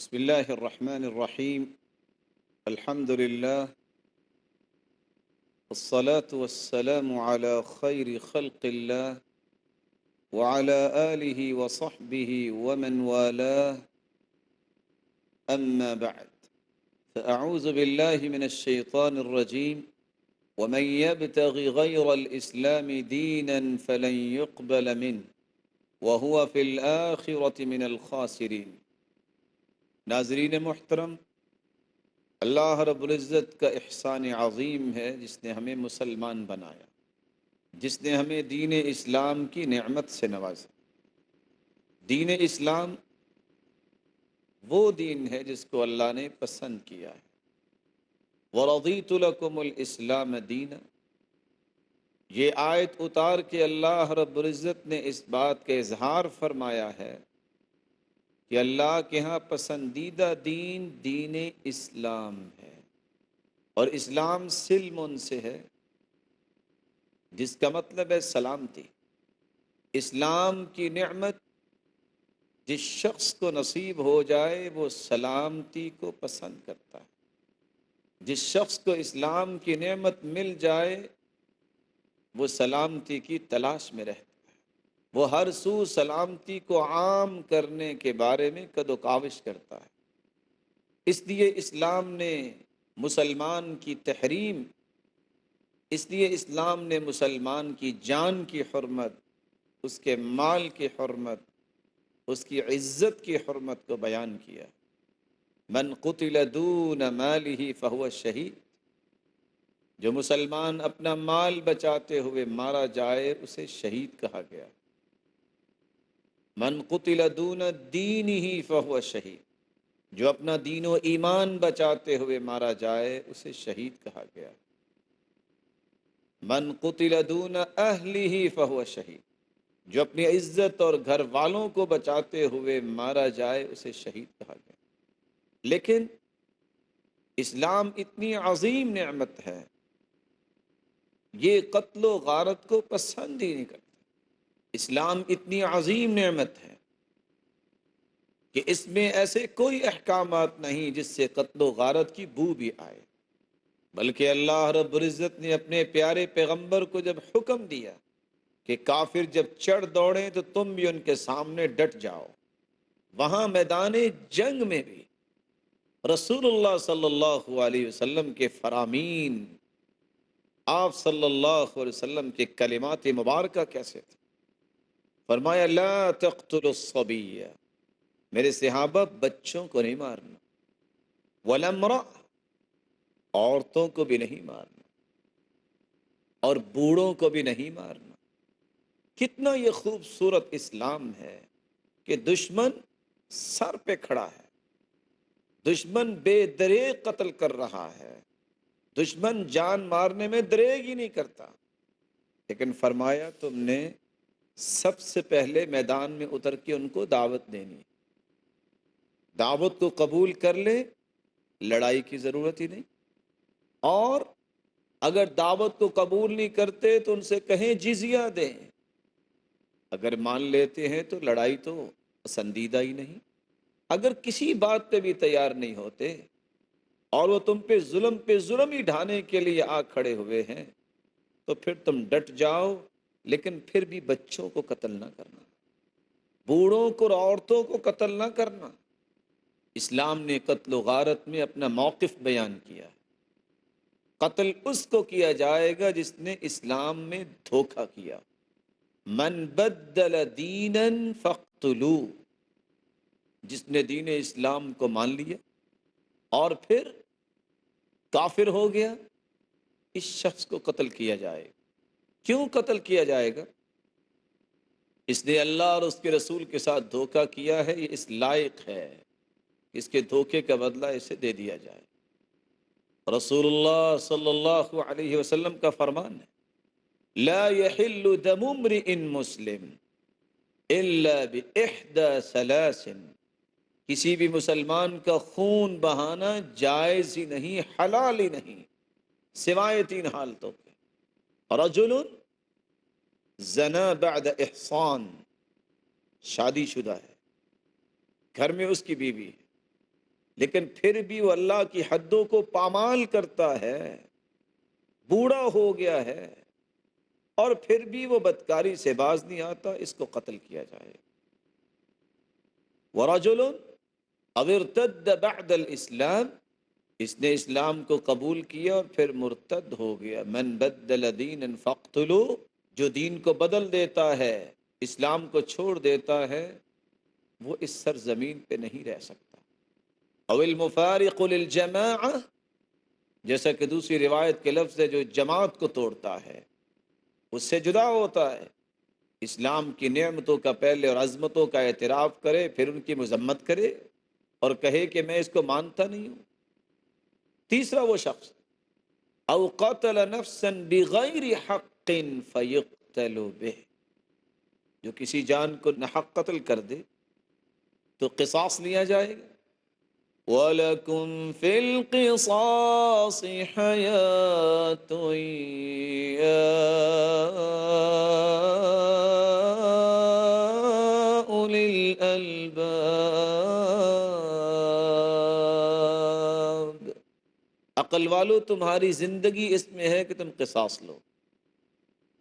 بسم الله الرحمن الرحيم. الحمد لله والصلاة والسلام على خير خلق الله وعلى آله وصحبه ومن والاه. أما بعد، فأعوذ بالله من الشيطان الرجيم. ومن يبتغ غير الإسلام دينا فلن يقبل منه وهو في الآخرة من الخاسرين. ناظرین محترم، اللہ رب العزت کا احسان عظیم ہے جس نے ہمیں مسلمان بنایا، جس نے ہمیں دین اسلام کی نعمت سے نوازا۔ دین اسلام وہ دین ہے جس کو اللہ نے پسند کیا ہے۔ وَرَضِيتُ لَكُمُ الْإِسْلَامَ دِينًا، یہ آیت اتار کے اللہ رب العزت نے اس بات کا اظہار فرمایا ہے کہ اللہ کے ہاں پسندیدہ دین دین اسلام ہے، اور اسلام سلم سے ہے جس کا مطلب ہے سلامتی۔ اسلام کی نعمت جس شخص کو نصیب ہو جائے وہ سلامتی کو پسند کرتا ہے۔ جس شخص کو اسلام کی نعمت مل جائے وہ سلامتی کی تلاش میں رہتا ہے، وہ ہر سو سلامتی کو عام کرنے کے بارے میں قد و کاوش کرتا ہے۔ اس لیے اسلام نے مسلمان کی تحریم، اس لیے اسلام نے مسلمان کی جان کی حرمت، اس کے مال کی حرمت، اس کی عزت کی حرمت کو بیان کیا۔ من قتل دون مالہ فہو شہید، جو مسلمان اپنا مال بچاتے ہوئے مارا جائے اسے شہید کہا گیا۔ من قتل دون دینہ فہو شہید، جو اپنا دین و ایمان بچاتے ہوئے مارا جائے اسے شہید کہا گیا۔ من قتل دون اہلہ فہو شہید، جو اپنی عزت اور گھر والوں کو بچاتے ہوئے مارا جائے اسے شہید کہا گیا۔ لیکن اسلام اتنی عظیم نعمت ہے، یہ قتل و غارت کو پسند ہی نہیں کرتا۔ اسلام اتنی عظیم نعمت ہے کہ اس میں ایسے کوئی احکامات نہیں جس سے قتل و غارت کی بو بھی آئے، بلکہ اللہ رب العزت نے اپنے پیارے پیغمبر کو جب حکم دیا کہ کافر جب چڑھ دوڑیں تو تم بھی ان کے سامنے ڈٹ جاؤ، وہاں میدان جنگ میں بھی رسول اللہ صلی اللہ علیہ وسلم کے فرامین، آپ صلی اللہ علیہ وسلم کے کلمات مبارکہ کیسے تھے؟ فرمایا لا تقتلوا الصبی، میرے صحابہ بچوں کو نہیں مارنا، ولا امرأ، عورتوں کو بھی نہیں مارنا، اور بوڑھوں کو بھی نہیں مارنا۔ کتنا یہ خوبصورت اسلام ہے کہ دشمن سر پہ کھڑا ہے، دشمن بے دریغ قتل کر رہا ہے، دشمن جان مارنے میں دریغ ہی نہیں کرتا، لیکن فرمایا تم نے سب سے پہلے میدان میں اتر کے ان کو دعوت دینی، دعوت کو قبول کر لے، لڑائی کی ضرورت ہی نہیں، اور اگر دعوت کو قبول نہیں کرتے تو ان سے کہیں جزیہ دیں، اگر مان لیتے ہیں تو لڑائی تو پسندیدہ ہی نہیں۔ اگر کسی بات پہ بھی تیار نہیں ہوتے اور وہ تم پہ ظلم ہی ڈھانے کے لیے آ کھڑے ہوئے ہیں تو پھر تم ڈٹ جاؤ، لیکن پھر بھی بچوں کو قتل نہ کرنا، بوڑھوں کو اور عورتوں کو قتل نہ کرنا۔ اسلام نے قتل و غارت میں اپنا موقف بیان کیا۔ قتل اس کو کیا جائے گا جس نے اسلام میں دھوکہ کیا۔ من بدل دینا فاقتلوه، جس نے دین اسلام کو مان لیا اور پھر کافر ہو گیا، اس شخص کو قتل کیا جائے گا۔ کیوں قتل کیا جائے گا؟ اس نے اللہ اور اس کے رسول کے ساتھ دھوکہ کیا ہے، یہ اس لائق ہے، اس کے دھوکے کا بدلہ اسے دے دیا جائے۔ رسول اللہ صلی اللہ علیہ وسلم کا فرمان ہے لا يحل دم امرئ مسلم الا باحدى ثلاث، کسی بھی مسلمان کا خون بہانا جائز ہی نہیں، حلال ہی نہیں، سوائے تین حالتوں کے۔ رجل زنا بعد احصان، شادی شدہ ہے، گھر میں اس کی بیوی ہے، لیکن پھر بھی وہ اللہ کی حدوں کو پامال کرتا ہے، بوڑھا ہو گیا ہے، اور پھر بھی وہ بدکاری سے باز نہیں آتا، اس کو قتل کیا جائے۔ وَرَجُلٌ أَوْ ارْتَدَّ بَعْدَ الْإِسْلَامِ، اس نے اسلام کو قبول کیا اور پھر مرتد ہو گیا۔ مَنْ بَدَّلَ دِينًا فَاقْتُلُوهُ، جو دین کو بدل دیتا ہے، اسلام کو چھوڑ دیتا ہے، وہ اس سرزمین پہ نہیں رہ سکتا۔ او المفارق للجماعہ، جیسا کہ دوسری روایت کے لفظ ہے جو جماعت کو توڑتا ہے، اس سے جدا ہوتا ہے، اسلام کی نعمتوں کا پہلے اور عظمتوں کا اعتراف کرے، پھر ان کی مذمت کرے اور کہے کہ میں اس کو مانتا نہیں ہوں۔ تیسرا وہ شخص او قتل نفسا بغیر حق فیقتل به، جو کسی جان کو ناحق قتل کر دے تو قصاص لیا جائے گا۔ وَلَكُمْ فِي الْقِصَاصِ حَيَاةٌ يَا أُولِي الْأَلْبَابِ، عقل والو تمہاری زندگی اس میں ہے کہ تم قصاص لو۔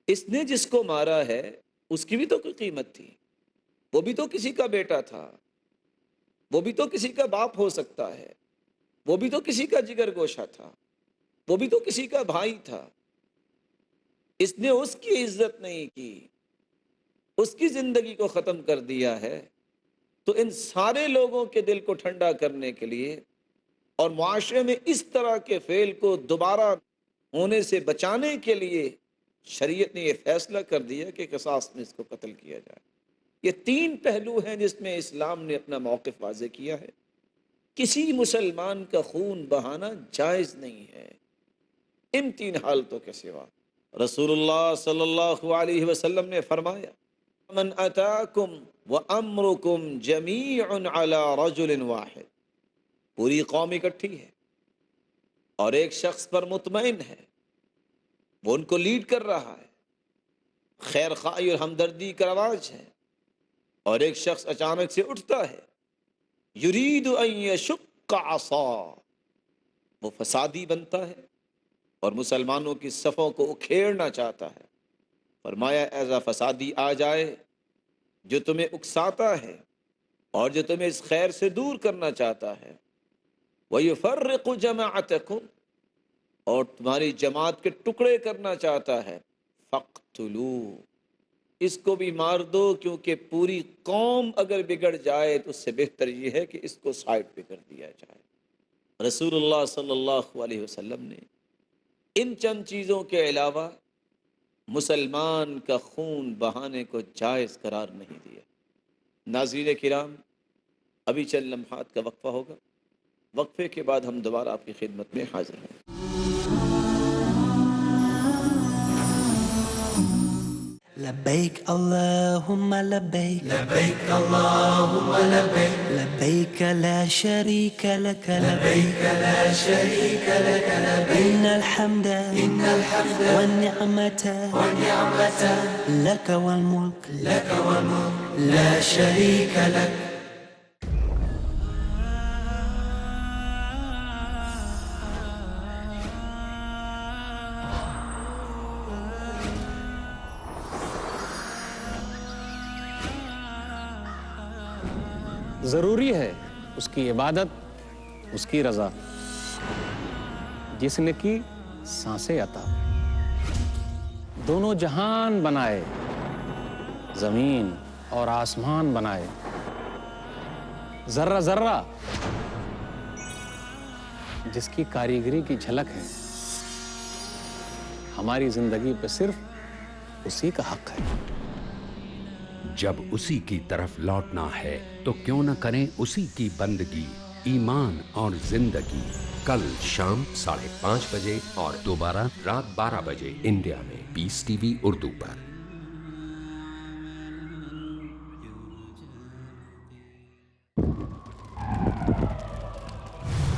اس نے جس کو مارا ہے اس کی بھی تو کوئی قیمت تھی، وہ بھی تو کسی کا بیٹا تھا، وہ بھی تو کسی کا باپ ہو سکتا ہے، وہ بھی تو کسی کا جگر گوشہ تھا، وہ بھی تو کسی کا بھائی تھا۔ اس نے اس کی عزت نہیں کی، اس کی زندگی کو ختم کر دیا ہے۔ تو ان سارے لوگوں کے دل کو ٹھنڈا کرنے کے لیے اور معاشرے میں اس طرح کے فعل کو دوبارہ ہونے سے بچانے کے لیے شریعت نے یہ فیصلہ کر دیا کہ قصاص میں اس کو قتل کیا جائے۔ یہ تین پہلو ہیں جس میں اسلام نے اپنا موقف واضح کیا ہے۔ کسی مسلمان کا خون بہانا جائز نہیں ہے ان تین حالتوں کے سوا۔ رسول اللہ صلی اللہ علیہ وسلم نے فرمایا من اتاکم وامرکم جمیع علی رجل واحد، پوری قوم اکٹھی ہے اور ایک شخص پر مطمئن ہے، وہ ان کو لیڈ کر رہا ہے، خیر خواہی اور ہمدردی کا رواج ہے، اور ایک شخص اچانک سے اٹھتا ہے یرید ان یشق عصا، وہ فسادی بنتا ہے اور مسلمانوں کی صفوں کو اکھیڑنا چاہتا ہے۔ فرمایا ایسا فسادی آ جائے جو تمہیں اکساتا ہے اور جو تمہیں اس خیر سے دور کرنا چاہتا ہے، وَيُفَرِّقُ جَمَاعَتَكُمْ، اور تمہاری جماعت کے ٹکڑے کرنا چاہتا ہے، فَاقْتُلُوهُ، اس کو بھی مار دو، کیونکہ پوری قوم اگر بگڑ جائے تو اس سے بہتر یہ ہے کہ اس کو سائڈ پہ کر دیا جائے۔ رسول اللہ صلی اللہ علیہ وسلم نے ان چند چیزوں کے علاوہ مسلمان کا خون بہانے کو جائز قرار نہیں دیا۔ ناظرین کرام، ابھی چند لمحات کا وقفہ ہوگا، وقفے کے بعد ہم دوبارہ آپ کی خدمت میں حاضر ہیں۔ لبيك اللهم لبيك لبيك اللهم لبيك لبيك لا شريك لك لبيك لا شريك لك لبيك إن الحمد والنعمة لك والملك لا شريك لك۔ ضروری ہے اس کی عبادت، اس کی رضا، جس نے کی سانسیں عطا، دونوں جہان بنائے، زمین اور آسمان بنائے، ذرہ ذرہ جس کی کاریگری کی جھلک ہے۔ ہماری زندگی پہ صرف اسی کا حق ہے۔ جب اسی کی طرف لوٹنا ہے تو کیوں نہ کریں اسی کی بندگی، ایمان اور زندگی۔ کل شام 5:30 بجے اور دوبارہ رات 12 بجے انڈیا میں پیس T V Urdu per.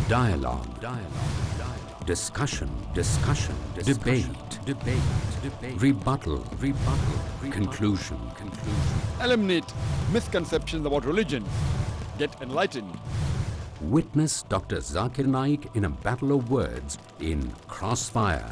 Dialogue, discussion, debate, rebuttal, conclusion. Eliminate misconceptions about religion. Get enlightened. Witness Dr. Zakir Naik in a battle of words in Crossfire.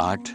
8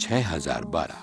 6012।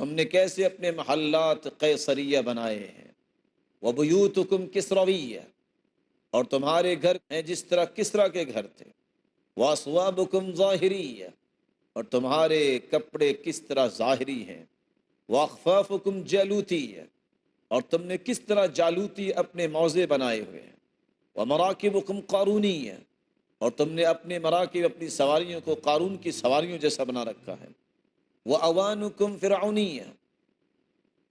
تم نے کیسے اپنے محلات قیصریہ بنائے ہیں، وبیوتکم کسرویہ، اور تمہارے گھر ہیں جس طرح کسرا کے گھر تھے، واسوابکم ظاہریہ، اور تمہارے کپڑے کس طرح ظاہری ہیں، واخفافکم جالوتیہ، اور تم نے کس طرح جالوتی اپنے موزے بنائے ہوئے ہیں، ومراکبکم قارونیہ، اور تم نے اپنے مراکب اپنی سواریوں کو قارون کی سواریوں جیسا بنا رکھا ہے، وأوانکم فرعونیہ،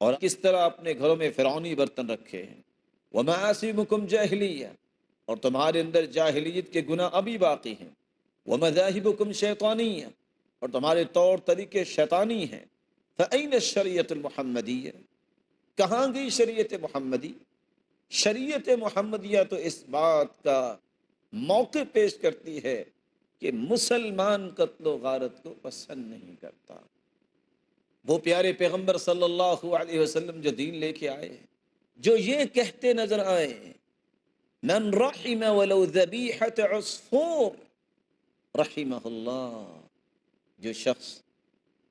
اور کس طرح اپنے گھروں میں فرعونی برتن رکھے ہیں، ومعاصمکم جاہلیہ، اور تمہارے اندر جاہلیت کے گناہ ابھی باقی ہیں، ومذاہبکم شیطانیہ، اور تمہارے طور طریقے شیطانی ہیں، فأین الشریعۃ المحمدیہ، کہاں گئی شریعت محمدی؟ شریعت محمدیہ تو اس بات کا موقع پیش کرتی ہے کہ مسلمان قتل و غارت کو پسند نہیں کرتا۔ وہ پیارے پیغمبر صلی اللہ علیہ وسلم جو دین لے کے آئے، جو یہ کہتے نظر آئے، من رحم ولو ذبیحۃ عصفور رحمہ اللہ، جو شخص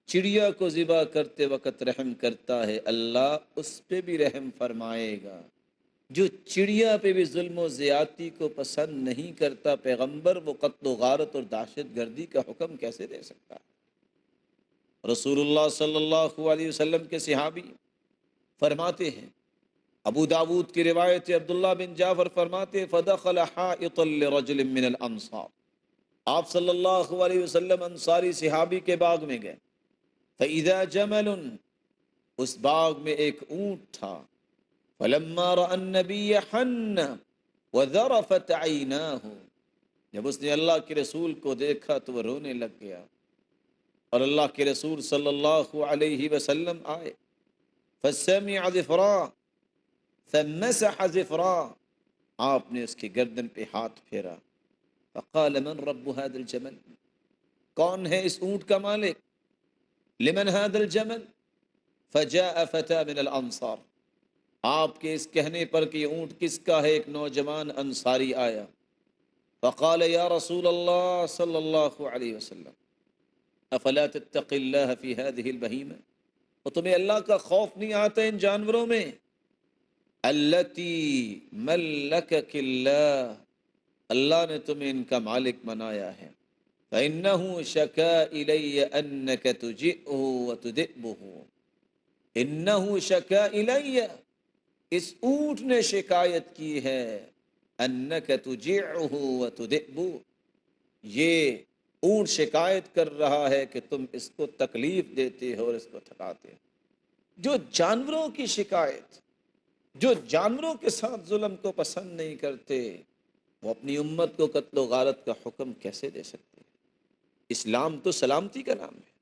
چڑیا کو ذبح کرتے وقت رحم کرتا ہے، اللہ اس پہ بھی رحم فرمائے گا۔ جو چڑیا پہ بھی ظلم و زیادتی کو پسند نہیں کرتا پیغمبر، وہ قتل و غارت اور دہشت گردی کا حکم کیسے دے سکتا ہے؟ رسول اللہ صلی اللہ علیہ وسلم کے صحابی فرماتے ہیں، ابو داود کی روایت عبداللہ بن جعفر فرماتے ہیں، فدخل حائطا لرجل من الانصار، آپ صلی اللہ علیہ وسلم انصاری صحابی کے باغ میں گئے، فاذا جمل، اس باغ میں ایک اونٹ تھا، فلما رأى النبی حن وذرفت عیناہ، جب اس نے اللہ کے رسول کو دیکھا تو وہ رونے لگ گیا، اور اللہ کے رسول صلی اللہ علیہ وسلم آئے، فسمع ظفرا فمسح ظفرا، آپ نے اس کی گردن پہ ہاتھ پھیرا، فقال من رب هذا الجمل، کون ہے اس اونٹ کا مالک؟ لمن هذا الجمل؟ فجاء فتى من الانصار، آپ کے اس کہنے پر کہ یہ اونٹ کس کا ہے، ایک نوجوان انصاری آیا، فقال یا رسول اللہ صلی اللہ علیہ وسلم افلا تتقی اللہ فی هذه البہیمہ، اور تمہیں اللہ کا خوف نہیں آتا ان جانوروں میں، التی ملکک اللہ، اللہ نے تمہیں ان کا مالک بنایا ہے، فإنه شکا الی انک تجئہ وتدئبہ، انہ شکا الی، اس اونٹ نے شکایت کی ہے، انک تجعہ وتدئب، یہ اونٹ شکایت کر رہا ہے کہ تم اس کو تکلیف دیتے ہو اور اس کو تھکاتے ہو۔ جو جانوروں کی شکایت، جو جانوروں کے ساتھ ظلم کو پسند نہیں کرتے، وہ اپنی امت کو قتل و غارت کا حکم کیسے دے سکتے ہیں؟ اسلام تو سلامتی کا نام ہے۔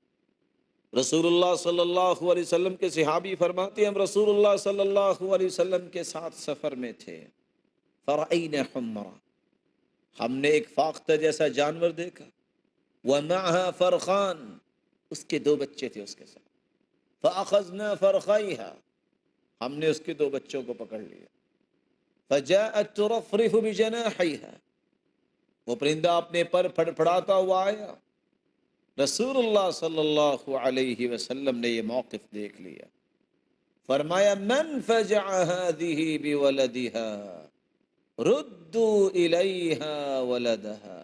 رسول اللہ صلی اللہ علیہ وسلم کے صحابی فرماتے ہیں، ہم رسول اللہ صلی اللہ علیہ وسلم کے ساتھ سفر میں تھے، فرعین حمرا، ہم نے ایک فاختہ جیسا جانور دیکھا، ومعها فرخان، اس کے دو بچے تھے اس کے ساتھ، فاخذنا فرخیها، ہم نے اس کے دو بچوں کو پکڑ لیا، فجاءت ترفرف بجناحیها، وہ پرندہ اپنے پر پھڑپھڑاتا ہوا آیا، رسول اللہ صلی اللہ علیہ وسلم نے یہ موقف دیکھ لیا، فرمایا من فجع هذه بولدها ردوا الیها ولدها،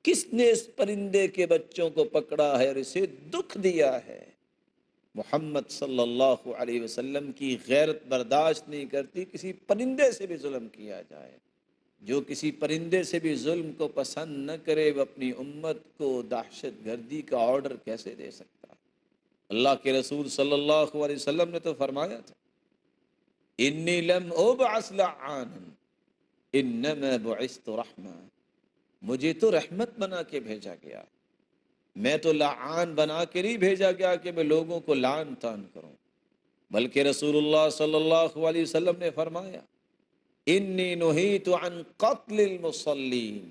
کس نے اس پرندے کے بچوں کو پکڑا ہے اور اسے دکھ دیا ہے؟ محمد صلی اللہ علیہ وسلم کی غیرت برداشت نہیں کرتی کسی پرندے سے بھی ظلم کیا جائے۔ جو کسی پرندے سے بھی ظلم کو پسند نہ کرے، وہ اپنی امت کو دہشت گردی کا آرڈر کیسے دے سکتا؟ اللہ کے رسول صلی اللہ علیہ وسلم نے تو فرمایا تھا، انی لم ابعث لعانا انما بعثت رحمہ، مجھے تو رحمت بنا کے بھیجا گیا، میں تو لعان بنا کے نہیں بھیجا گیا کہ میں لوگوں کو لعن تان کروں، بلکہ رسول اللہ صلی اللہ علیہ وسلم نے فرمایا، انی نہیت عن قتل المصلین،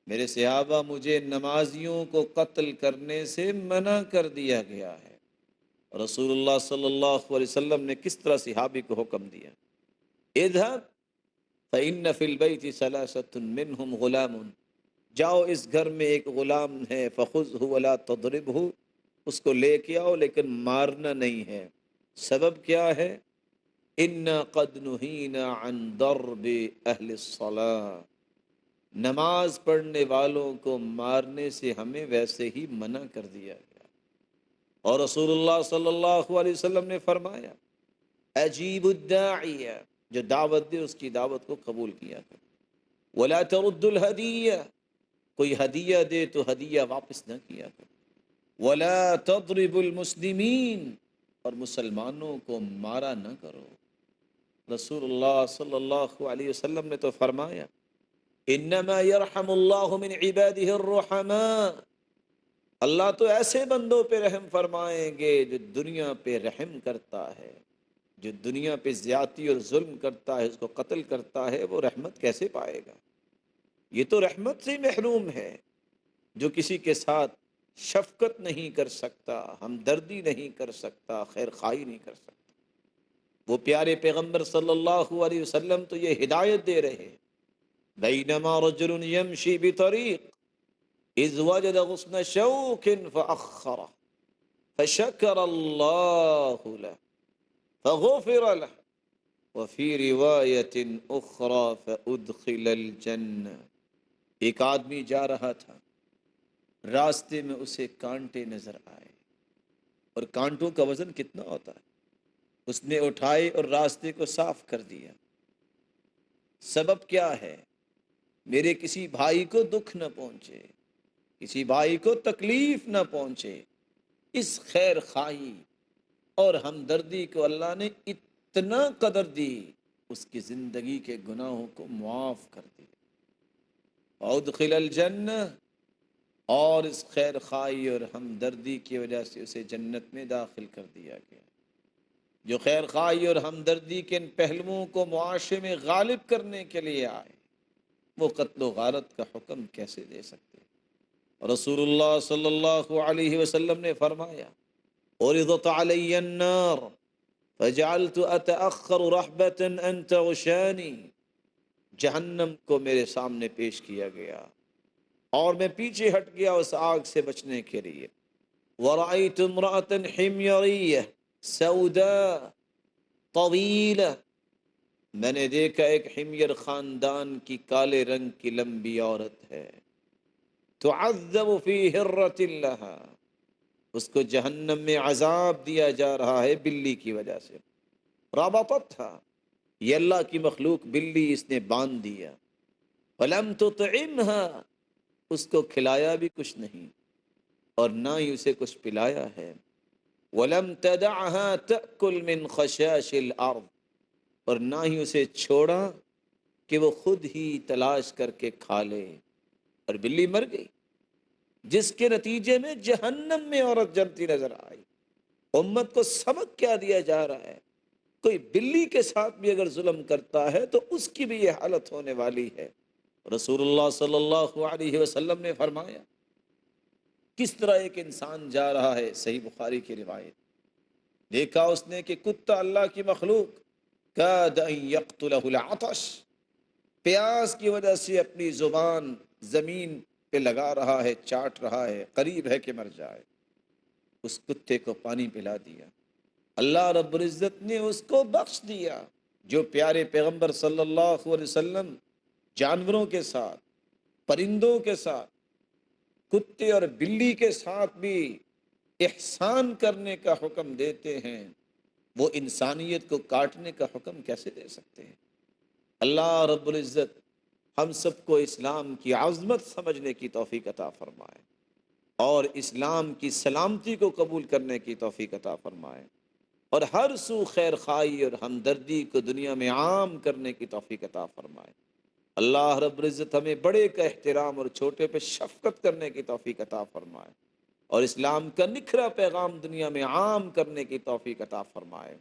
میرے صحابہ مجھے نمازیوں کو قتل کرنے سے منع کر دیا گیا ہے۔ رسول اللہ صلی اللہ علیہ وسلم نے کس طرح صحابی کو حکم دیا، اذهب فإن في البيت ثلاثة منهم غلام، جاؤ اس گھر میں ایک غلام ہے، فخذه ولا تضربه، اس کو لے کے آؤ لیکن مارنا نہیں ہے۔ سبب کیا ہے؟ اِنَّا قَدْ نُهِينَا عَنْ ضَرْبِ أَهْلِ الصَّلَاةِ، نماز پڑھنے والوں کو مارنے سے ہمیں ویسے ہی منع کر دیا گیا۔ اور رسول اللہ صلی اللہ علیہ وسلم نے فرمایا اجیب الداعیہ، جو دعوت دے اس کی دعوت کو قبول کیا کر، ولا ترد الہدیہ، کوئی ہدیہ دے تو ہدیہ واپس نہ کیا کر، ولا تضرب المسلمین، اور مسلمانوں کو مارا نہ کرو۔ رسول اللہ صلی اللہ علیہ وسلم نے تو فرمایا انما یرحم اللہ من عبادہ الرحماء، اللہ تو ایسے بندوں پہ رحم فرمائیں گے جو دنیا پہ رحم کرتا ہے، جو دنیا پہ زیادتی اور ظلم کرتا ہے، اس کو قتل کرتا ہے، وہ رحمت کیسے پائے گا؟ یہ تو رحمت سے محروم ہے۔ جو کسی کے ساتھ شفقت نہیں کر سکتا، ہمدردی نہیں کر سکتا، خیر خواہی نہیں کر سکتا، وہ پیارے پیغمبر صلی اللہ علیہ وسلم تو یہ ہدایت دے رہے، بینما رجل یمشی بطریق اذ وجد غصن شوک فأخرہ فشکر اللہ له فغفر له وفی روایت اخرى فادخل الجنہ۔ ایک آدمی جا رہا تھا، راستے میں اسے کانٹے نظر آئے، اور کانٹوں کا وزن کتنا ہوتا ہے، اس نے اٹھائے اور راستے کو صاف کر دیا۔ سبب کیا ہے؟ میرے کسی بھائی کو دکھ نہ پہنچے، کسی بھائی کو تکلیف نہ پہنچے۔ اس خیر خواہی اور ہمدردی کو اللہ نے اتنا قدر دی، اس کی زندگی کے گناہوں کو معاف کر دیا۔ ادخل الجنہ، اور اس خیر خواہی اور ہمدردی کی وجہ سے اسے جنت میں داخل کر دیا گیا۔ جو خیر خواہی اور ہمدردی کے ان پہلوؤں کو معاشرے میں غالب کرنے کے لیے آئے، وہ قتل و غارت کا حکم کیسے دے سکتے؟ رسول اللہ صلی اللہ علیہ وسلم نے فرمایا عرضت علی النار فجعلت اتأخر رحبة ان تغشانی، جہنم کو میرے سامنے پیش کیا گیا اور میں پیچھے ہٹ گیا اس آگ سے بچنے کے لیے۔ ورأيت امرأة حميرية سوداء طويلة، میں نے دیکھا ایک حمیر خاندان کی کالے رنگ کی لمبی عورت ہے، تعذب فی ہرۃ لہا، اس کو جہنم میں عذاب دیا جا رہا ہے بلی کی وجہ سے۔ رابطتها، یہ اللہ کی مخلوق بلی اس نے باندھ دیا، فلم تطعمها، اس کو کھلایا بھی کچھ نہیں اور نہ ہی اسے کچھ پلایا ہے۔ ولم تدعها تأکل من خشاش الارض، اور نہ ہی اسے چھوڑا کہ وہ خود ہی تلاش کر کے کھا لے، اور بلی مر گئی، جس کے نتیجے میں جہنم میں عورت جلتی نظر آئی۔ امت کو سبق کیا دیا جا رہا ہے؟ کوئی بلی کے ساتھ بھی اگر ظلم کرتا ہے تو اس کی بھی یہ حالت ہونے والی ہے۔ رسول اللہ صلی اللہ علیہ وسلم نے فرمایا کس طرح ایک انسان جا رہا ہے، صحیح بخاری کی روایت، دیکھا اس نے کہ کتا اللہ کی مخلوق کاد ان یقتلہ العطش، پیاس کی وجہ سے اپنی زبان زمین پہ لگا رہا ہے، چاٹ رہا ہے، قریب ہے کہ مر جائے، اس کتے کو پانی پلا دیا، اللہ رب العزت نے اس کو بخش دیا۔ جو پیارے پیغمبر صلی اللہ علیہ وسلم جانوروں کے ساتھ، پرندوں کے ساتھ، کتے اور بلی کے ساتھ بھی احسان کرنے کا حکم دیتے ہیں، وہ انسانیت کو کاٹنے کا حکم کیسے دے سکتے ہیں؟ اللہ رب العزت ہم سب کو اسلام کی عظمت سمجھنے کی توفیق عطا فرمائے اور اسلام کی سلامتی کو قبول کرنے کی توفیق عطا فرمائے، اور ہر سو خیر خواہی اور ہمدردی کو دنیا میں عام کرنے کی توفیق عطا فرمائے۔ اللہ رب العزت ہمیں بڑے کا احترام اور چھوٹے پہ شفقت کرنے کی توفیق عطا فرمائے، اور اسلام کا نکھرا پیغام دنیا میں عام کرنے کی توفیق عطا فرمائے،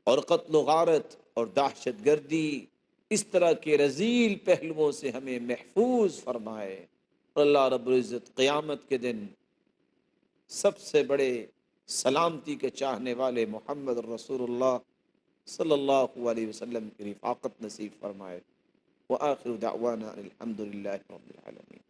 اور قتل و غارت اور دہشت گردی اس طرح کے رذیل پہلوؤں سے ہمیں محفوظ فرمائے، اور اللہ رب العزت قیامت کے دن سب سے بڑے سلامتی کے چاہنے والے محمد رسول اللہ صلی اللہ علیہ وسلم کی رفاقت نصیب فرمائے۔ وآخر دعوانا الحمد للہ رب العالمین۔